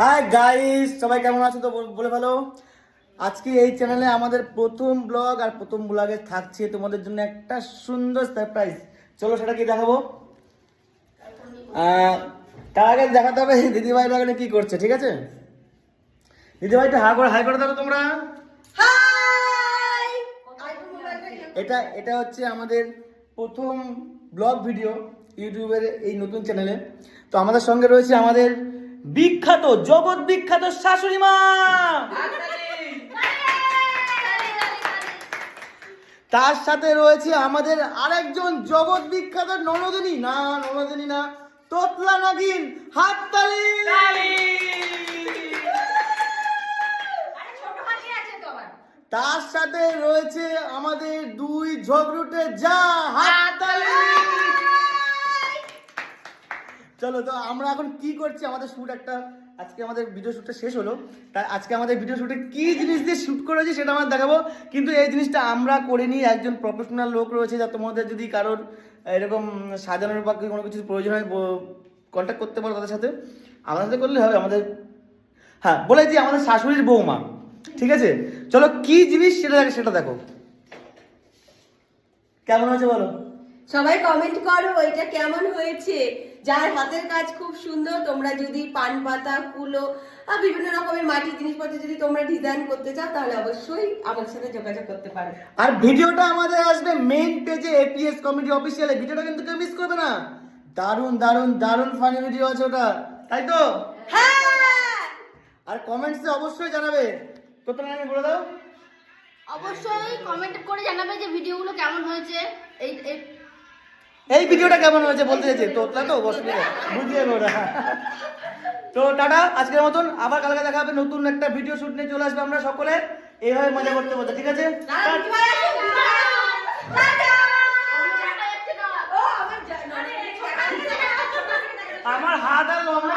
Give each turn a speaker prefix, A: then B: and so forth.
A: Hi guys, সবাই কেমন আছো তো বলে ভালো। আজকে এই চ্যানেলে আমাদের প্রথম ব্লগ, আর প্রথম ব্লগে থাকছে তোমাদের জন্য একটা সুন্দর সারপ্রাইজ। চলো সেটা কি দেখাবো। তার আগে দেখাতে হবে দিদিভাই বাগানে কি করছে, ঠিক আছে? দিদিভাইটা হাই করে দেখো তোমরা।
B: হাই।
A: এটা হচ্ছে আমাদের প্রথম ব্লগ ভিডিও ইউটিউবের এই নতুন চ্যানেলে। তো আমাদের সঙ্গে রয়েছে আমাদের বিখ্যাত, জগৎ বিখ্যাত শাশুড়ি মা। তার সাথে রয়েছে আমাদের আরেকজন জগৎ বিখ্যাত ননদিনী না, তোতলা নাগিন। হাততালি। তার সাথে রয়েছে আমাদের দুই ঝগড়ুটে যা। হাততালি। চলো, তো আমরা এখন কি করছি, আমাদের শুট আজকে আমাদের ভিডিও শ্যুটটা শেষ হলো। তাই আজকে আমাদের ভিডিও শ্যুটে কি জিনিস দিয়ে শ্যুট করেছি সেটা আমরা দেখাবো। কিন্তু এই জিনিসটা আমরা করিনি, একজন প্রফেশনাল লোক রয়েছে, যা তোমাদের যদি কারোর এরকম সাজানোর বা কোনো কিছু প্রয়োজন হয় কন্ট্যাক্ট করতে পারো তাদের সাথে। আমাদের সাথে করলে হবে। আমাদের বলেছি আমাদের শাশুড়ির বৌমা, ঠিক আছে? চলো কি জিনিস সেটা দেখো। কেমন হয়েছে বলো?
B: সবাই কমেন্ট করো এটা কেমন হয়েছে। যার হাতের কাজ খুব সুন্দর, তোমরা যদি পান পাতা, কুলো আর বিভিন্ন রকমের মাটির জিনিসপত্র যদি তোমরা ডিজাইন করতে চাও তাহলে অবশ্যই আমার সাথে যোগাযোগ করতে পারো।
A: আর ভিডিওটা আমাদের আসবে মেইন পেজে, এপিএস কমেডি অফিসিয়ালে। ভিডিওটা কিন্তু কেউ মিস করবে না। দারুণ দারুণ দারুণ ফানি ভিডিও আছে ওটা, তাই তো?
B: হ্যাঁ,
A: আর কমেন্টসে অবশ্যই জানাবে। তো তোমার আমি বলে দাও।
C: অবশ্যই কমেন্ট করে জানাবে যে ভিডিওগুলো কেমন হয়েছে।
A: এই ভিডিওটা কেমন হয়েছে বলতে চাইছি তোতলা, তো অসুবিধা বুঝিয়ে ওরা। তো টাটা, আজকের মতন। আবার কালকে দেখা হবে নতুন একটা ভিডিও শুট নিয়ে চলে আসবে। আমরা সকলে এইভাবে মজা করতে বলতে, ঠিক আছে? আমার হাত আর লম্বা